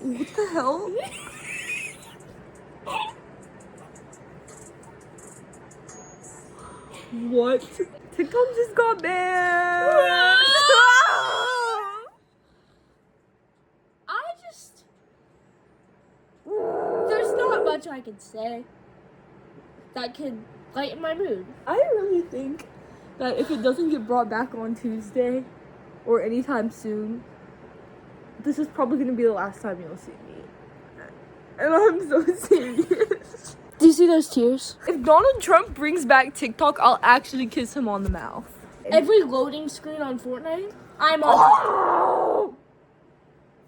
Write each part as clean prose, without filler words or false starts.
What the hell? What? TikTok just got banned. There's not much I can say that could lighten my mood. I really think that if it doesn't get brought back on Tuesday or anytime soon, this is probably going to be the last time you'll see me. And I'm so serious. Do you see those tears? If Donald Trump brings back TikTok, I'll actually kiss him on the mouth. Every loading screen on Fortnite, I'm on. Oh!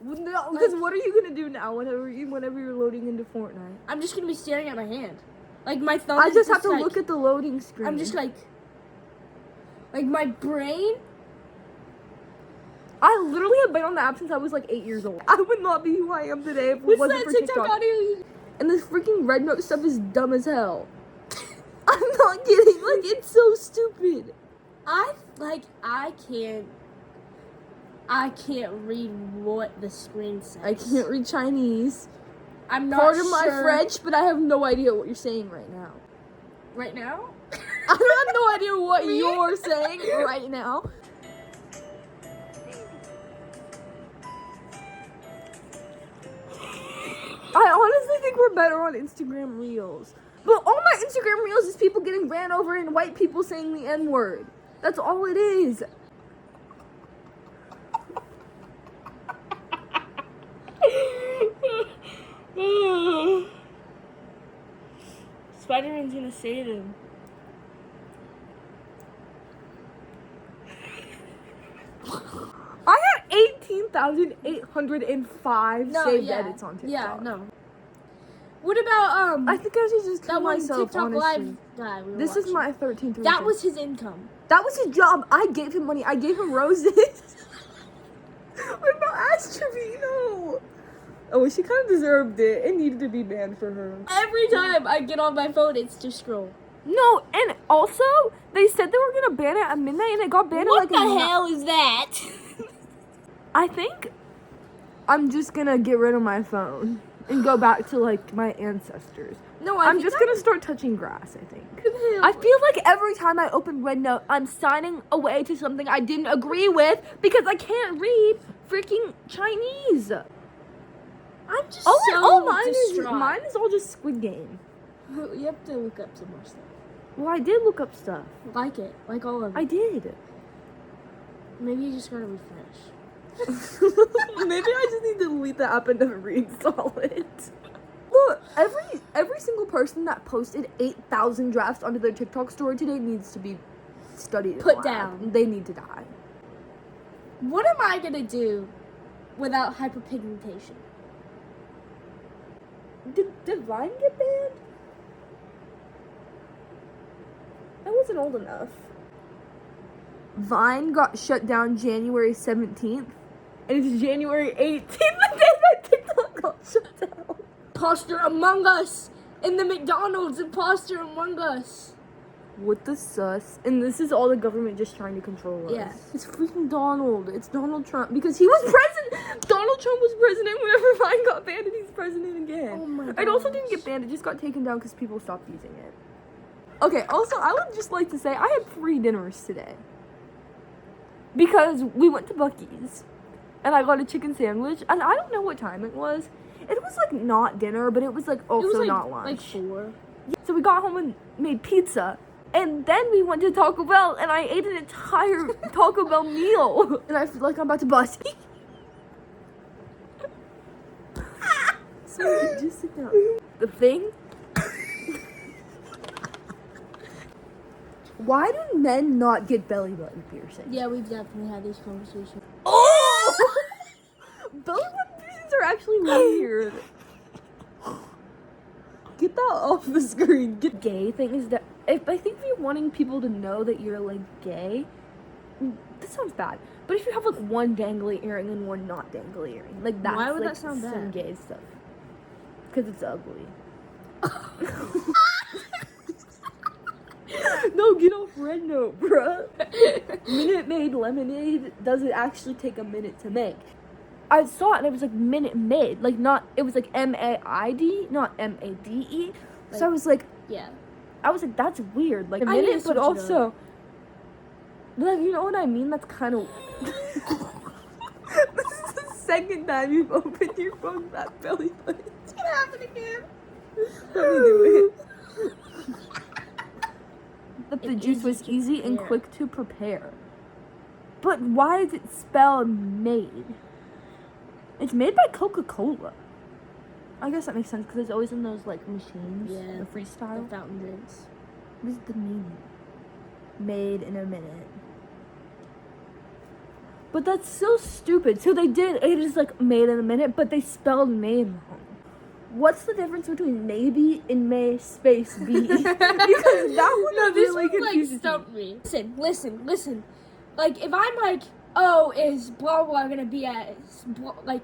No, because what are you going to do now whenever you're loading into Fortnite? I'm just gonna be staring at my hand, like my thumb. I is just have to like, look at the loading screen. I'm just like my brain. I literally have been on the app since I was like 8 years old. I would not be who I am today if it wasn't for TikTok. Audio? And this freaking red note stuff is dumb as hell. I'm not kidding. Like, it's so stupid. I can't read what the screen says. I can't read Chinese. I'm not Pardon sure. my French, but I have no idea what you're saying right now. Right now? I have no idea what you're saying right now. I honestly think we're better on Instagram Reels. But all my Instagram Reels is people getting ran over and white people saying the N-word. That's all it is. Spider-Man's gonna save him. I had 18,805 saved edits on TikTok. Yeah, no. What about I think I should just kill that one myself, TikTok honestly. live guy we were This is watching? my 13th. That was his income. That was his job. I gave him money. I gave him roses. What about Astrovino? Oh, she kind of deserved it. It needed to be banned for her. Every time I get on my phone, it's to scroll. No, and also, they said they were going to ban it at midnight, and it got banned What at like the hell is that? I think I'm just going to get rid of my phone and go back to, like, my ancestors. No, I'm just going to start touching grass, I think. I feel like every time I open Red Note, I'm signing away to something I didn't agree with because I can't read freaking Chinese. I'm just distraught. Mine is all just Squid Game. You have to look up some more stuff. Well, I did look up stuff. Like it. Like all of it. I did. Maybe you just gotta refresh. Maybe I just need to delete the app and never reinstall it. Look, every single person that posted 8,000 drafts onto their TikTok story today needs to be studied. Put down. They need to die. What am I gonna do without hyperpigmentation? Did Vine get banned? I wasn't old enough. Vine got shut down January 17th, and it's January 18th, the day that TikTok got shut down. Imposter Among Us! In the McDonald's, Imposter Among Us! What the sus? And this is all the government just trying to control us. Yeah. It's freaking Donald. It's Donald Trump. Because he was president. Donald Trump was president whenever Vine got banned, and he's president again. Oh my god. It also didn't get banned. It just got taken down because people stopped using it. Okay, also, I would just like to say I had 3 dinners today. Because we went to Buc-ee's. And I got a chicken sandwich. And I don't know what time it was. It was, like, not dinner, but it was, like, also not lunch. Like 4. So we got home and made pizza. And then we went to Taco Bell, and I ate an entire Taco Bell meal. And I feel like I'm about to bust. Sorry, just sit down. The thing? Why do men not get belly button piercing? Yeah, we've definitely had these conversations. Oh! Belly button piercings are actually weird. Get that off the screen. Get gay thing is that I think if you're wanting people to know that you're like gay, this sounds bad. But if you have like one dangly earring and one not dangly earring, like that's why would like that sound some bad? gay stuff. Because it's ugly. No, get off Red Note, bruh. Minute Maid lemonade doesn't actually take a minute to make. I saw it and it was like Minute Maid, like not. It was like MAID, not MADE. So I was like, Yeah. I was like, that's weird. Like a I need to minute, switch but it also, like, you know what I mean? That's kind of. This is the second time you've opened your phone with that belly button. It's gonna happen again. Let me do it. That the It's juice easy was to easy and prepare. quick to prepare. But why is it spelled made? It's made by Coca-Cola. I guess that makes sense because it's always in those like machines. Yeah. The freestyle. The fountain drinks. What is the meaning? Made in a minute. But that's so stupid. So they did, it is like made in a minute, but they spelled made wrong. What's the difference between maybe and may space be? Because that one No, this really one like confuses me. stumped me. Listen. Like if I'm like, oh, is blah blah gonna be at like,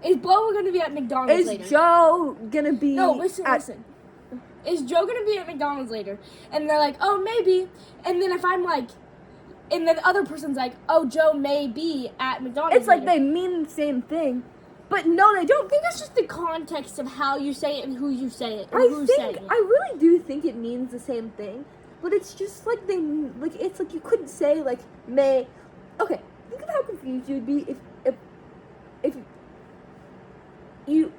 is blah blah gonna be at McDonald's later? Is Joe gonna be No, listen. Is Joe gonna be at McDonald's later? And they're like, oh, maybe. And then if I'm like, and then the other person's like, oh, Joe may be at McDonald's It's like later. they mean the same thing. But no, they don't. I think that's just the context of how you say it and who you say it and I who's saying think, it. I really do think it means the same thing. But it's just like they, like, it's like you couldn't say, like, may. Okay, think of how confused you would be if you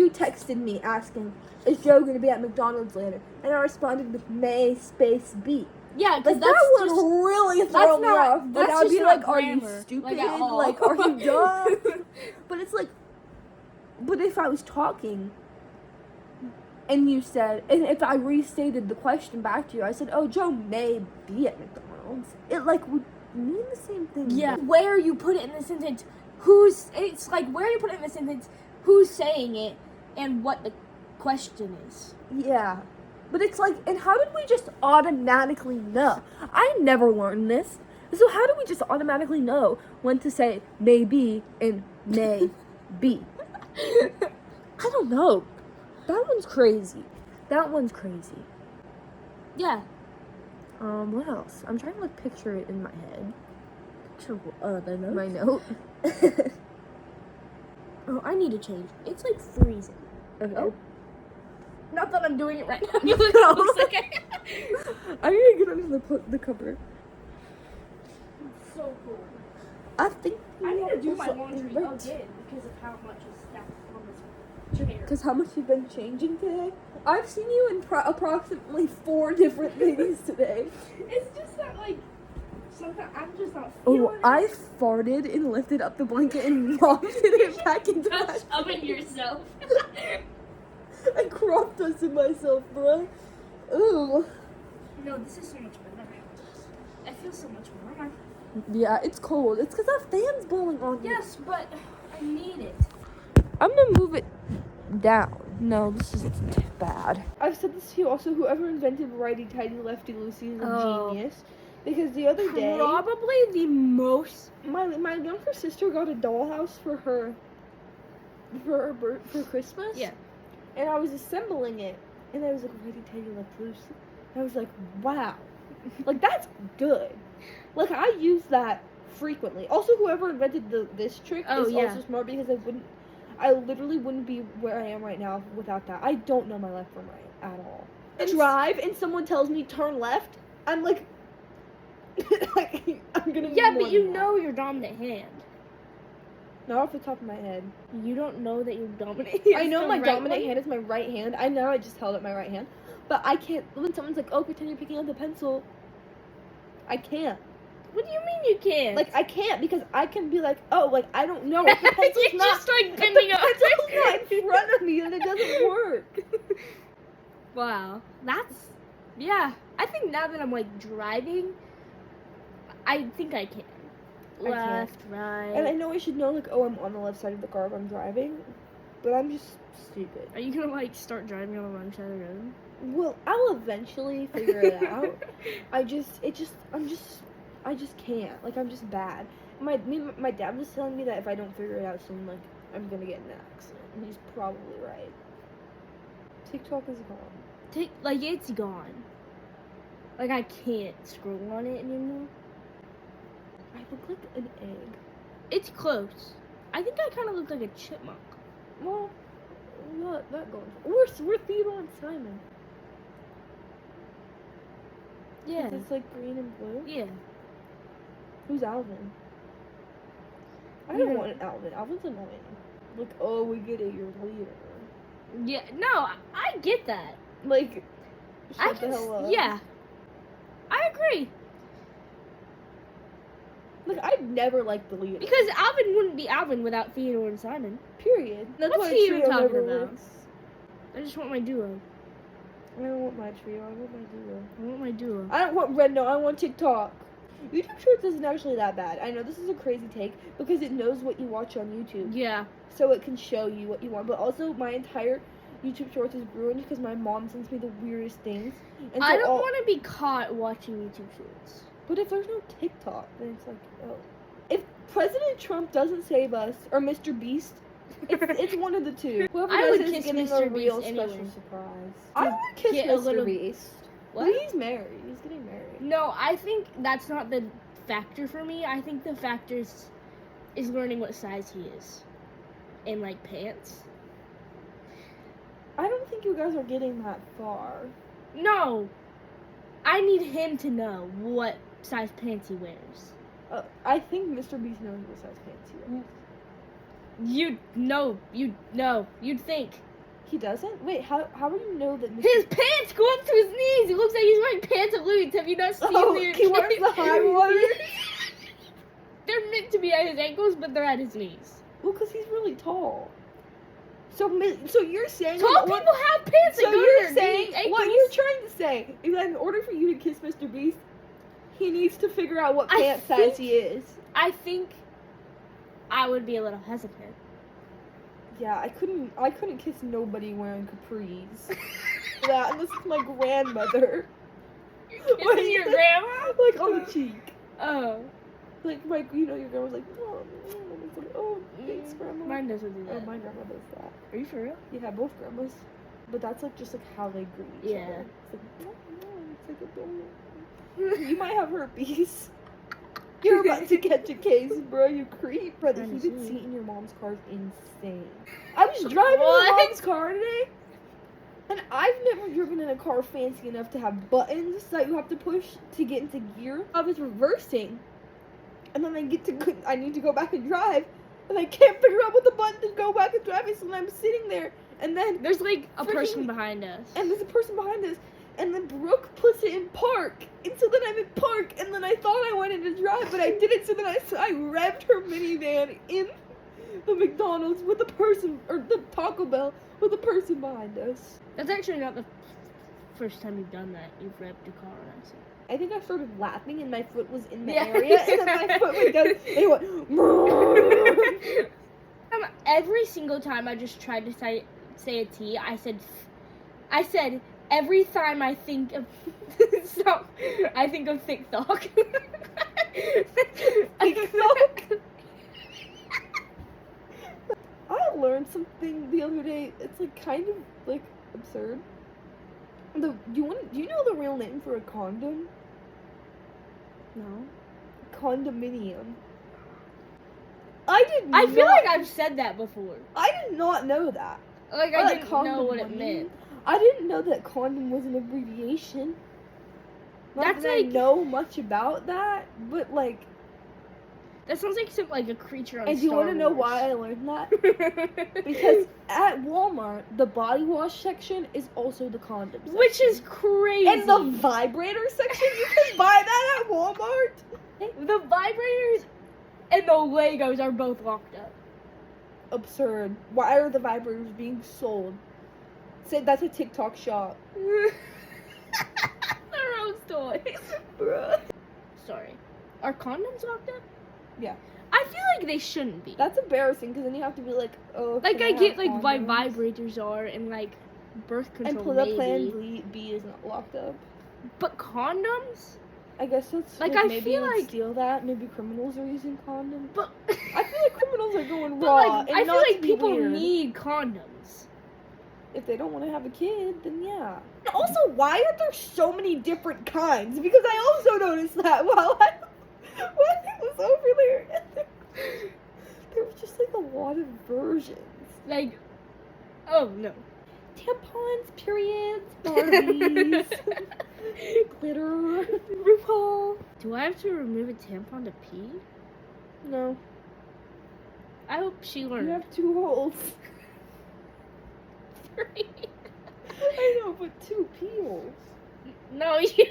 texted me asking, is Joe going to be at McDonald's later? And I responded with may space be. Yeah, because Like, that's that would just, really throw me off. Like, that's I would be just like, not are you grammar, stupid? like, at all. Like, are you dumb? But it's like, but if I was talking and you said, and if I restated the question back to you, I said, oh, Joe may be at McDonald's, it like would mean the same thing. yeah. Where you put it in the sentence, it's like where you put it in the sentence, who's saying it, and what the question is. Yeah. But it's like, and how did we just automatically know? I never learned this. So how do we just automatically know when to say maybe and may be? I don't know. That one's crazy. Yeah. What else? I'm trying to like picture it in my head. The note? My note. Oh, I need to change. It's like freezing. Okay. Oh. Not that I'm doing it right now. No. Okay. I'm gonna get under the cover. So cool. I think I need to do my something laundry right. again because of how much is stacked on this chair. Because how much you've been changing today? I've seen you in approximately 4 different things today. It's just that, like, sometimes I'm just not Oh, feeling I farted and lifted up the blanket and wafted it back into my Just oven yourself. I crop dusted myself, bro. Ooh. No, this is so much better. I feel so much warmer. Yeah, it's cold. It's because that fan's blowing on you. Yes, but I need it. I'm gonna move it down. No, this isn't bad. I've said this to you also. Whoever invented righty tighty lefty loosey is a Oh. genius. Because the other day, Probably the most. my younger sister got a dollhouse for Christmas. Yeah. And I was assembling it, and I was like, righty tighty lefty loosey. And I was like, wow, like that's good. Like I use that frequently. Also, whoever invented this trick Oh, is yeah. also smart because I literally wouldn't be where I am right now without that. I don't know my left from right at all. Drive and someone tells me turn left, I'm like, I'm gonna. Yeah, be more but you than that. know your dominant hand. Not off the top of my head. You don't know that your dominant. I know my dominant hand is my right hand. I know I just held up my right hand, but I can't. When someone's like, "Oh, pretend you're picking up the pencil," I can't. What do you mean you can't? Like I can't because I can be like, "Oh, like I don't know." If the pencil's You're not, just like if bending the up. pencil's not in front of me, and it doesn't work. Wow, yeah. I think now that I'm like driving, I think I can. I can't. Left, right. And I know I should know, like, oh, I'm on the left side of the car if I'm driving, but I'm just stupid. Are you gonna like start driving on the wrong side of the road? Well, I'll eventually figure it out. I just can't. Like, I'm just bad. My dad was telling me that if I don't figure it out soon, like, I'm gonna get in an accident. And he's probably right. TikTok is gone. Like it's gone. Like I can't scroll on it anymore. I look like an egg. It's close. I think I kind of look like a chipmunk. Well, what that going? We're Theodore and Simon. Yeah. It's like green and blue. Yeah. Who's Alvin? I You don't know- want Alvin. Alvin's annoying. Like, oh, we get it, you're the leader. Yeah. No, I get that. Like, I shut the can. hell up. Yeah. I agree. Like, I never liked the leader. Because Alvin wouldn't be Alvin without Theodore and Simon. Period. That's What's why he even trio talking never about? works. I just want my duo. I don't want my trio. I want my duo. I want my duo. I don't want Red. No, I want TikTok. YouTube Shorts isn't actually that bad. I know this is a crazy take because it knows what you watch on YouTube, Yeah. so it can show you what you want. But also, my entire YouTube Shorts is ruined because my mom sends me the weirdest things. And so I don't want to be caught watching YouTube Shorts. But if there's no TikTok, then it's like, oh. If President Trump doesn't save us, or Mr. Beast, it's one of the two. Whoever I does would it is kiss getting Mr. a real Beast special anyway. surprise. I want to kiss get a Mr. little- Beast. What? But he's married. He's getting married. No, I think that's not the factor for me. I think the factor is learning what size he is. And, like, pants. I don't think you guys are getting that far. No. I need him to know what size pants he wears. I think Mr. Beast knows what size pants he wears. You'd think. He doesn't? Wait, how do you know that Mr. His pants go up to his knees. It looks like he's wearing pants of Louis. Have you not seen Oh, their he wears the high waters? They're meant to be at his ankles, but they're at his knees. Well, because he's really tall. So you're saying... Tall people have pants that So go to you're their saying... knees, What ankles. you're trying to say is that in order for you to kiss Mr. Beast, he needs to figure out what I pant size think- he is. I think I would be a little hesitant. Yeah, I couldn't kiss nobody wearing capris. Yeah, and this is my grandmother. Kissing your grandma? Like on the cheek. Oh. Like your grandma's like, oh, it's like, oh, thanks, grandma. Mine doesn't do Oh, that. my grandma does that. Are you for real? Yeah, both grandmas. But that's like just like how they greet each Yeah. other. It's like, no, it's like a donut. You might have herpes. You're about to catch a case, bro. You creep. Bro, the Kinda heated sweet. seat in your mom's car is insane. I was driving What? my mom's car today, and I've never driven in a car fancy enough to have buttons that you have to push to get into gear. I was reversing, and then I need to go back and drive, and I can't figure out what the button to go back and drive is, and I'm sitting there, and then There's like a Freaking- person behind us. and there's a person behind us, and then Brooke puts it in park, and so then I'm in park, and then I thought I wanted to drive, but I didn't, so then I revved her minivan in the McDonald's with the person, or the Taco Bell with the person behind us. That's actually not the first time you've done that. You've revved your car on accident. I think I started laughing, and my foot was in the Yeah. area, and then my foot went down, and it went, Every single time I just tried to say a T, I said every time I think of stop, I think of thick thok. Thick thok? I learned something the other day. It's like kind of like absurd. Do you know the real name for a condom? No. Condominium. I feel like I've said that before. I did not know that. Like Or I like didn't know what it condominium. meant. I didn't know that condom was an abbreviation. Not That's that I like- know much about that, but like, That sounds like like a creature on and do you want to know why I learned that? Because at Walmart, the body wash section is also the condom section. Which is crazy. And the vibrator section, you can buy that at Walmart. the vibrators and the Legos are both locked up. Absurd. Why are the vibrators being sold? Say that's a TikTok shop. The Rose toys. Bruh. Sorry. Are condoms locked up? Yeah. I feel like they shouldn't be. That's embarrassing because then you have to be like, oh. Like can I get have like why condoms? vibrators are and like birth And control the maybe. Plan B is not locked up. But condoms? I guess that's Like, like I maybe feel you would like- steal that. Maybe criminals are using condoms. But I feel like criminals are going but raw. like and I not feel to like be people weird. need condoms. If they don't want to have a kid, then yeah. Also, why are there so many different kinds? Because I also noticed that while I was over there. There was just like a lot of versions. Like, oh no. Tampons, periods, Barbies, glitter, RuPaul. Do I have to remove a tampon to pee? No, I hope she learned. you have 2 holes. 3. I know, but 2 pee holes. No, you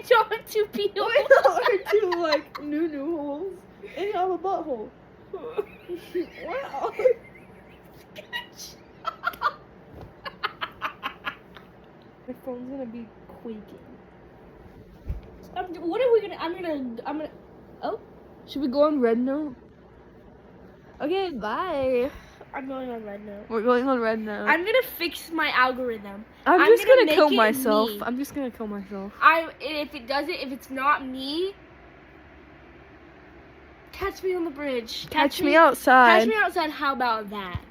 don't have 2 pee holes. Or 2 like new holes, and you have a butthole. Wow. My phone's gonna be quaking. What are we gonna? I'm gonna. Oh, Should we go on Red Note? Okay, bye. I'm going on red note. We're going on Red Note. I'm gonna fix my algorithm. I'm just gonna make kill it myself. me. I'm just gonna kill myself. If it's not me, catch me on the bridge. Catch me outside. Catch me outside. How about that?